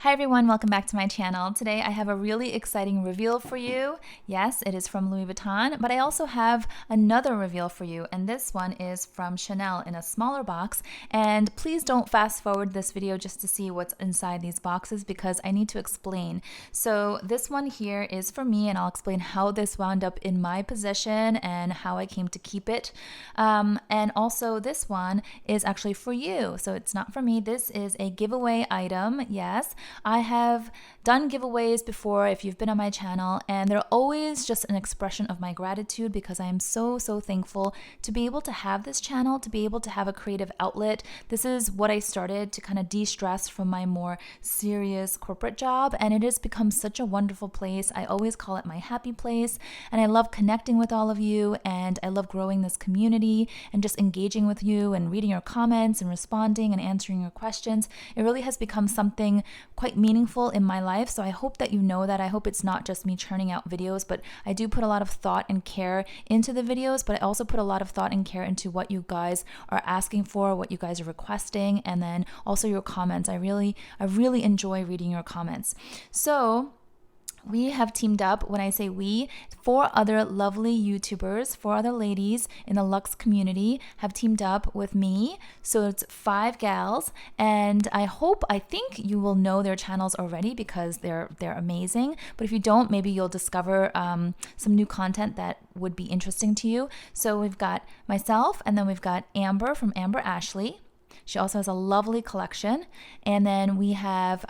Hi everyone, welcome back to my channel. Today I have a really exciting reveal for you. Yes, it is from Louis Vuitton, but I also have another reveal for you, and this one is from Chanel in a smaller box. And please don't fast forward this video just to see what's inside these boxes because I need to explain. So this one here is for me, and I'll explain how this wound up in my possession and how I came to keep it. And also this one is actually for you. So it's not for me. This is a giveaway item. Yes. I have done giveaways before if you've been on my channel, and they're always just an expression of my gratitude because I am so thankful to be able to have this channel, to be able to have a creative outlet. This is what I started to kind of de-stress from my more serious corporate job, and it has become such a wonderful place. I always call it my happy place, and I love connecting with all of you, and I love growing this community and just engaging with you and reading your comments and responding and answering your questions. It really has become something quite meaningful in my life, so I hope that you know that. I hope it's not just me churning out videos, but I do put a lot of thought and care into the videos, but I also put a lot of thought and care into what you guys are asking for, what you guys are requesting, and then also your comments. I really enjoy reading your comments. So we have teamed up. When I say we, 4 other lovely YouTubers, 4 other ladies in the luxe community have teamed up with me. So it's 5 gals, and I think you will know their channels already because they're amazing. But if you don't, maybe you'll discover some new content that would be interesting to you. So we've got myself, and then we've got Amber from Amber Ashley. She also has a lovely collection. And then we have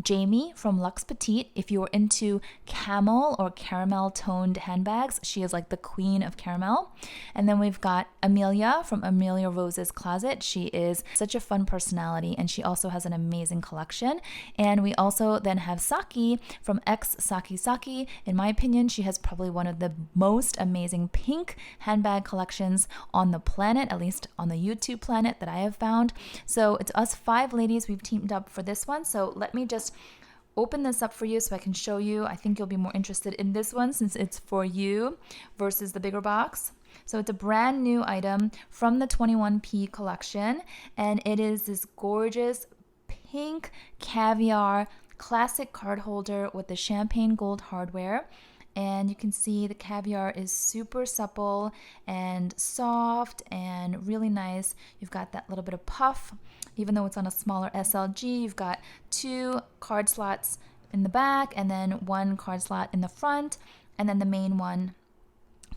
Jamie from Luxe Petite. If you're into camel or caramel toned handbags, she is like the queen of caramel. And then we've got Amelia from Amelia Rose's Closet. She is such a fun personality, and she also has an amazing collection. And we also then have Saki from X Saki Saki. In my opinion, she has probably one of the most amazing pink handbag collections on the planet, at least on the YouTube planet that I have found. So it's us 5 ladies. We've teamed up for this one. So let me just open this up for you so I can show you. I think you'll be more interested in this one since it's for you versus the bigger box. So it's a brand new item from the 21P collection, and it is this gorgeous pink caviar classic card holder with the champagne gold hardware. And you can see the caviar is super supple and soft and really nice. You've got that little bit of puff. Even though it's on a smaller SLG, you've got 2 card slots in the back and then 1 card slot in the front, and then the main one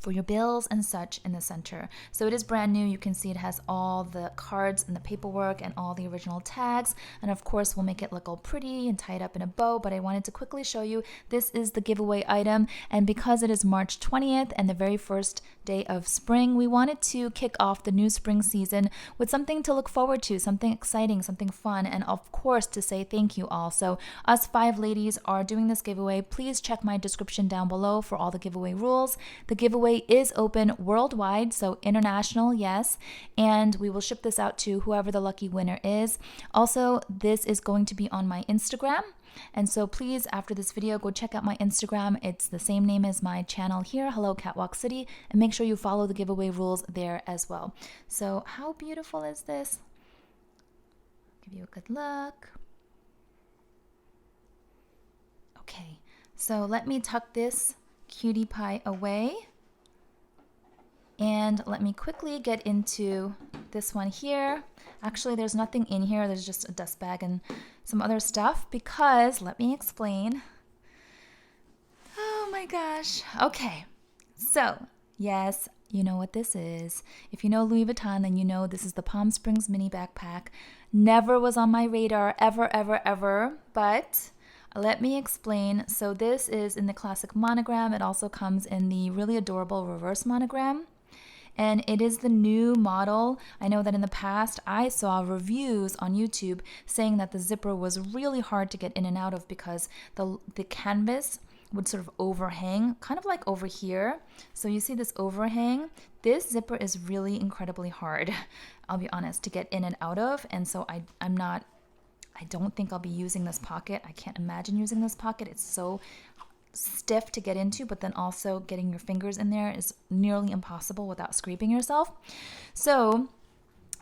for your bills and such in the center. So it is brand new. You can see it has all the cards and the paperwork and all the original tags. And of course, we'll make it look all pretty and tied up in a bow, but I wanted to quickly show you this is the giveaway item. And because it is March 20th and the very first day of spring, we wanted to kick off the new spring season with something to look forward to, something exciting, something fun, and of course to say thank you all. So us 5 ladies are doing this giveaway. Please check my description down below for all the giveaway rules. The giveaway is open worldwide, so international, yes, and we will ship this out to whoever the lucky winner is. Also, this is going to be on my Instagram, and so please, after this video, go check out my Instagram. It's the same name as my channel here, Hello Catwalk City, and make sure you follow the giveaway rules there as well. So how beautiful is this? Give you a good look. Okay, so let me tuck this cutie pie away. And let me quickly get into this one here. Actually, there's nothing in here. There's just a dust bag and some other stuff because, let me explain. Oh my gosh. Okay. So, yes, you know what this is. If you know Louis Vuitton, then you know this is the Palm Springs mini backpack. Never was on my radar, ever, but let me explain. So this is in the classic monogram. It also comes in the really adorable reverse monogram. And it is the new model. I know that in the past I saw reviews on YouTube saying that the zipper was really hard to get in and out of because the canvas would sort of overhang, kind of like over here. So you see this overhang. This zipper is really incredibly hard, I'll be honest, to get in and out of. And so I don't think I'll be using this pocket. I can't imagine using this pocket. It's so stiff to get into, but then also getting your fingers in there is nearly impossible without scraping yourself. So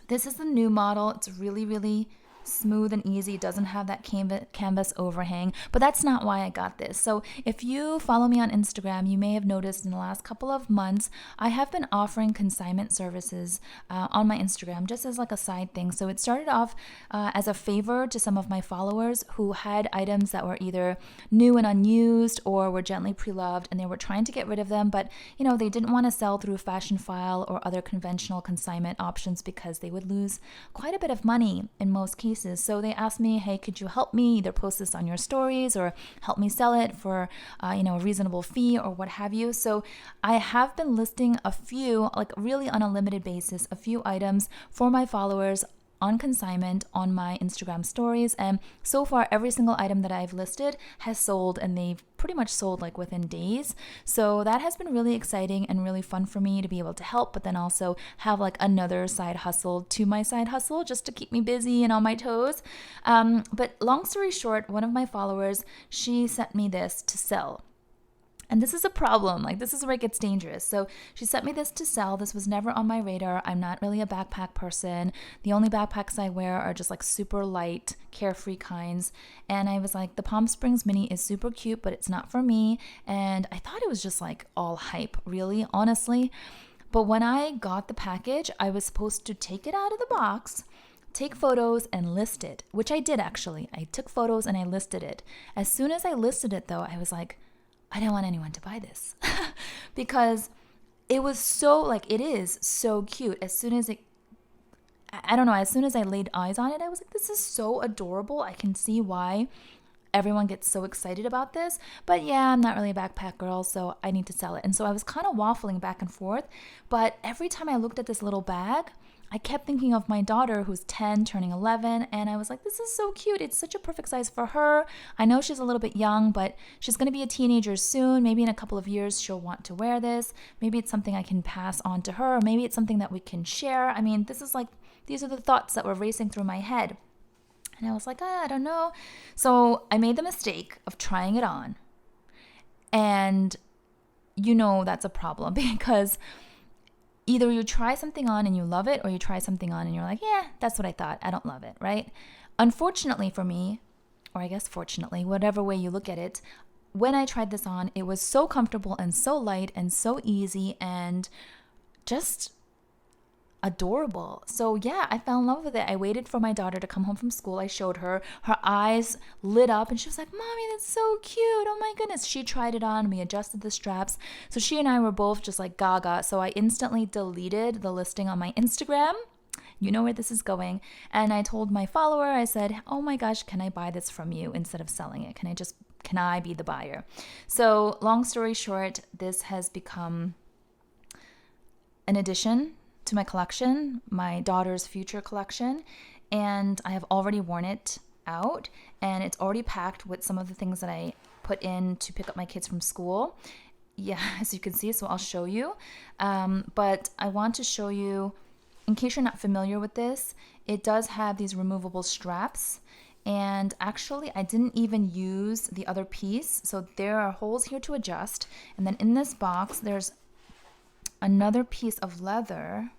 this is the new model. It's really smooth and easy. It doesn't have that canvas overhang, but that's not why I got this. So if you follow me on Instagram, you may have noticed in the last couple of months, I have been offering consignment services on my Instagram just as like a side thing. So it started off as a favor to some of my followers who had items that were either new and unused or were gently pre-loved, and they were trying to get rid of them, but they didn't want to sell through Fashion File or other conventional consignment options because they would lose quite a bit of money in most cases. So they asked me, hey, could you help me either post this on your stories or help me sell it for a reasonable fee or what have you. So I have been listing a few, like really on a limited basis, a few items for my followers on consignment on my Instagram stories, and so far every single item that I've listed has sold, and they've pretty much sold like within days. So that has been really exciting and really fun for me to be able to help, but then also have like another side hustle to my side hustle just to keep me busy and on my toes. But long story short, one of my followers, she sent me this to sell. And this is a problem. Like, this is where it gets dangerous. So she sent me this to sell. This was never on my radar. I'm not really a backpack person. The only backpacks I wear are just like super light, carefree kinds. And I was like, the Palm Springs Mini is super cute, but it's not for me. And I thought it was just like all hype, really, honestly. But when I got the package, I was supposed to take it out of the box, take photos, and list it, which I did actually. I took photos and I listed it. As soon as I listed it, though, I was like, I don't want anyone to buy this because it was so, like, it is so cute. As soon as I laid eyes on it, I was like, this is so adorable. I can see why everyone gets so excited about this. But yeah, I'm not really a backpack girl, so I need to sell it. And so I was kind of waffling back and forth. But every time I looked at this little bag, I kept thinking of my daughter who's 10, turning 11, and I was like, this is so cute. It's such a perfect size for her. I know she's a little bit young, but she's going to be a teenager soon. Maybe in a couple of years, she'll want to wear this. Maybe it's something I can pass on to her, or maybe it's something that we can share. I mean, these are the thoughts that were racing through my head. And I was like, I don't know. So I made the mistake of trying it on. And that's a problem because either you try something on and you love it, or you try something on and you're like, yeah, that's what I thought. I don't love it, right? Unfortunately for me, or I guess fortunately, whatever way you look at it, when I tried this on, it was so comfortable and so light and so easy and just adorable. So yeah, I fell in love with it. I waited for my daughter to come home from school. I showed her. Her eyes lit up and she was like, Mommy, that's so cute. Oh my goodness. She tried it on. We adjusted the straps. So she and I were both just like gaga. So I instantly deleted the listing on my Instagram. You know where this is going. And I told my follower, I said, oh my gosh, can I buy this from you instead of selling it? Can I be the buyer? So long story short, this has become an addition to my collection, my daughter's future collection, and I have already worn it out, and it's already packed with some of the things that I put in to pick up my kids from school. Yeah, as you can see, so I'll show you. But I want to show you, in case you're not familiar with this, it does have these removable straps. And actually, I didn't even use the other piece. So there are holes here to adjust. And then in this box, there's another piece of leather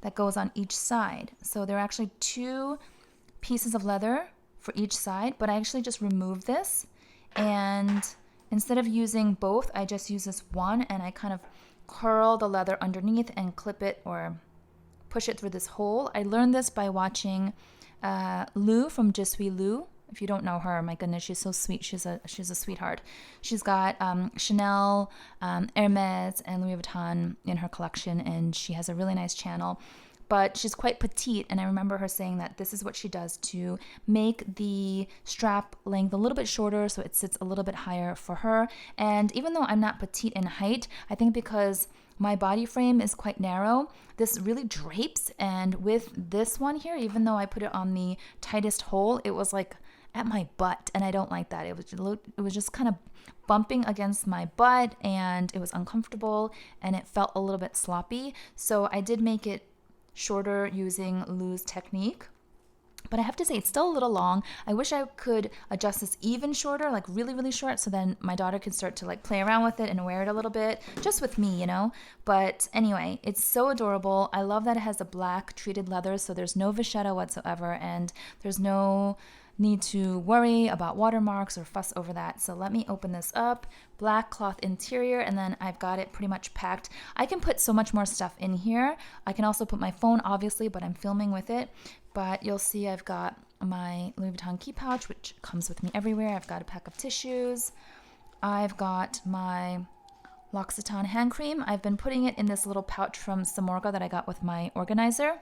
that goes on each side. So there are actually 2 pieces of leather for each side, but I actually just removed this. And instead of using both, I just use this one, and I kind of curl the leather underneath and clip it or push it through this hole. I learned this by watching Lou from Je Suis Lou. If you don't know her, my goodness, she's so sweet. She's a sweetheart. She's got Chanel, Hermes, and Louis Vuitton in her collection, and she has a really nice channel. But she's quite petite, and I remember her saying that this is what she does to make the strap length a little bit shorter so it sits a little bit higher for her. And even though I'm not petite in height, I think because my body frame is quite narrow, this really drapes. And with this one here, even though I put it on the tightest hole, it was like at my butt, and I don't like that. It was just kind of bumping against my butt, and it was uncomfortable, and it felt a little bit sloppy. So I did make it shorter using Lou's technique. But I have to say, it's still a little long. I wish I could adjust this even shorter, like really, really short, so then my daughter can start to like play around with it and wear it a little bit, just with me, you know? But anyway, it's so adorable. I love that it has a black treated leather, so there's no vachetta whatsoever, and there's no need to worry about watermarks or fuss over that. So let me open this up. Black cloth interior, and then I've got it pretty much packed. I can put so much more stuff in here. I can also put my phone, obviously, but I'm filming with it. But you'll see I've got my Louis Vuitton key pouch, which comes with me everywhere. I've got a pack of tissues. I've got my L'Occitane hand cream. I've been putting it in this little pouch from Samorga that I got with my organizer,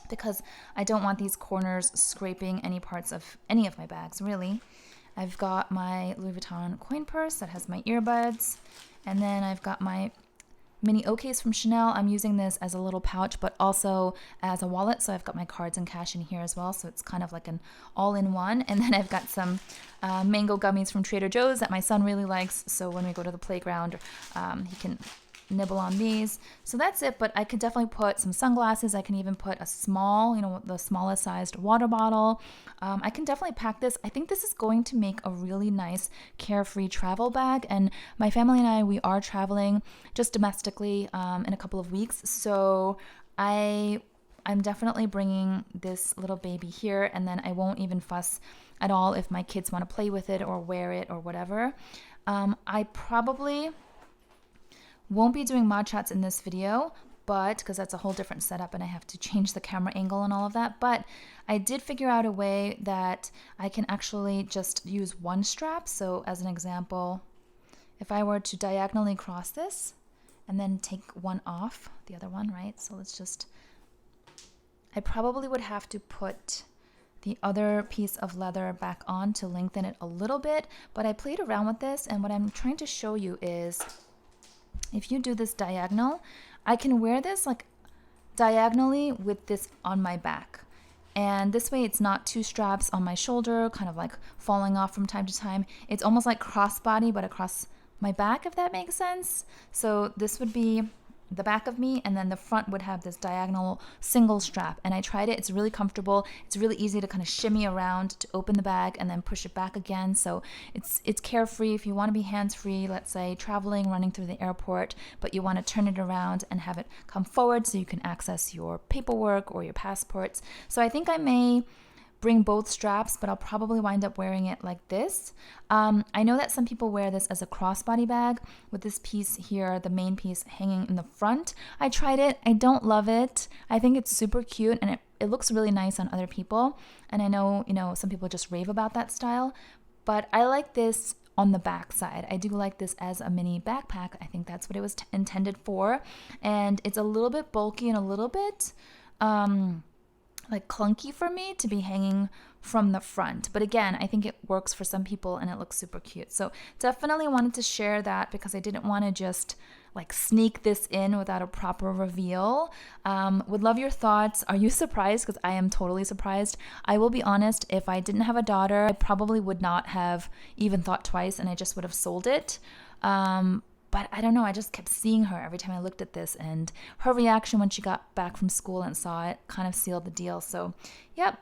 because I don't want these corners scraping any parts of any of my bags, really. I've got my Louis Vuitton coin purse that has my earbuds, and then I've got my mini O case from Chanel. I'm using this as a little pouch, but also as a wallet, so I've got my cards and cash in here as well, so it's kind of like an all-in-one. And then I've got some mango gummies from Trader Joe's that my son really likes, so when we go to the playground, he can nibble on these. So that's it, but I could definitely put some sunglasses. I can even put a small, the smallest sized water bottle. I can definitely pack this. I think this is going to make a really nice carefree travel bag, and my family and I, we are traveling just domestically in a couple of weeks, so I'm definitely bringing this little baby here, and then I won't even fuss at all if my kids want to play with it or wear it or whatever. I probably won't be doing mod shots in this video, but because that's a whole different setup and I have to change the camera angle and all of that. But I did figure out a way that I can actually just use one strap. So as an example, if I were to diagonally cross this and then take one off, the other one, right? So I probably would have to put the other piece of leather back on to lengthen it a little bit, but I played around with this, and what I'm trying to show you is, if you do this diagonal, I can wear this like diagonally with this on my back. And this way it's not two straps on my shoulder, kind of like falling off from time to time. It's almost like crossbody, but across my back, if that makes sense. So this would be the back of me, and then the front would have this diagonal single strap. And I tried it. It's really comfortable. It's really easy to kind of shimmy around to open the bag and then push it back again. So it's carefree. If you want to be hands-free, let's say traveling, running through the airport, but you want to turn it around and have it come forward so you can access your paperwork or your passports. So I think I may bring both straps, but I'll probably wind up wearing it like this. I know that some people wear this as a crossbody bag with this piece here, the main piece hanging in the front. I tried it. I don't love it. I think it's super cute, and it looks really nice on other people. And I know, some people just rave about that style, but I like this on the back side. I do like this as a mini backpack. I think that's what it was intended for. And it's a little bit bulky and a little bit like clunky for me to be hanging from the front. But again, I think it works for some people and it looks super cute. So definitely wanted to share that because I didn't want to just like sneak this in without a proper reveal. Would love your thoughts. Are you surprised? Because I am totally surprised. I will be honest, if I didn't have a daughter, I probably would not have even thought twice and I just would have sold it. But I don't know, I just kept seeing her every time I looked at this, and her reaction when she got back from school and saw it kind of sealed the deal. So, yep,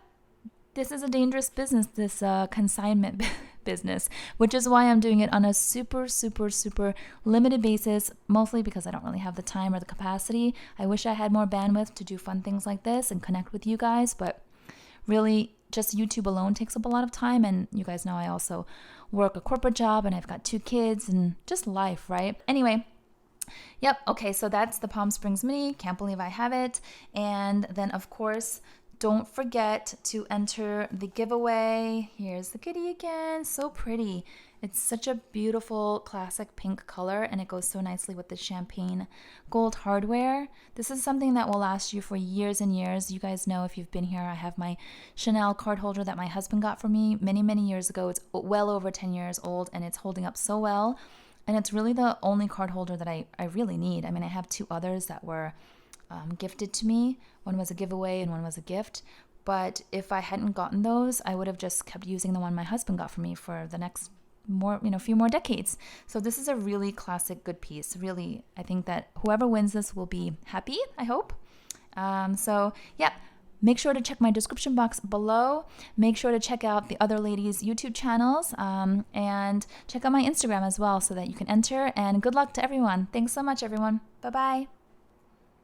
this is a dangerous business, this consignment business, which is why I'm doing it on a super, super, super limited basis, mostly because I don't really have the time or the capacity. I wish I had more bandwidth to do fun things like this and connect with you guys, but really, just YouTube alone takes up a lot of time, and you guys know I also work a corporate job and I've got 2 kids and just life, right? Anyway, yep, okay, so that's the Palm Springs Mini. Can't believe I have it. And then, of course, don't forget to enter the giveaway. Here's the kitty again, so pretty. It's such a beautiful classic pink color, and it goes so nicely with the champagne gold hardware. This is something that will last you for years and years. You guys know, if you've been here, I have my Chanel card holder that my husband got for me many, many years ago. It's well over 10 years old, and it's holding up so well. And it's really the only card holder that I really need. I mean, I have 2 others that were gifted to me. One was a giveaway and one was a gift. But if I hadn't gotten those, I would have just kept using the one my husband got for me for the next few more decades. So this is a really classic good piece. Really, I think that whoever wins this will be happy, I hope. So yeah, Make sure to check my description box below. Make sure to check out the other ladies' YouTube channels and check out my Instagram as well so that you can enter. And good luck to everyone. Thanks so much, everyone. Bye-bye.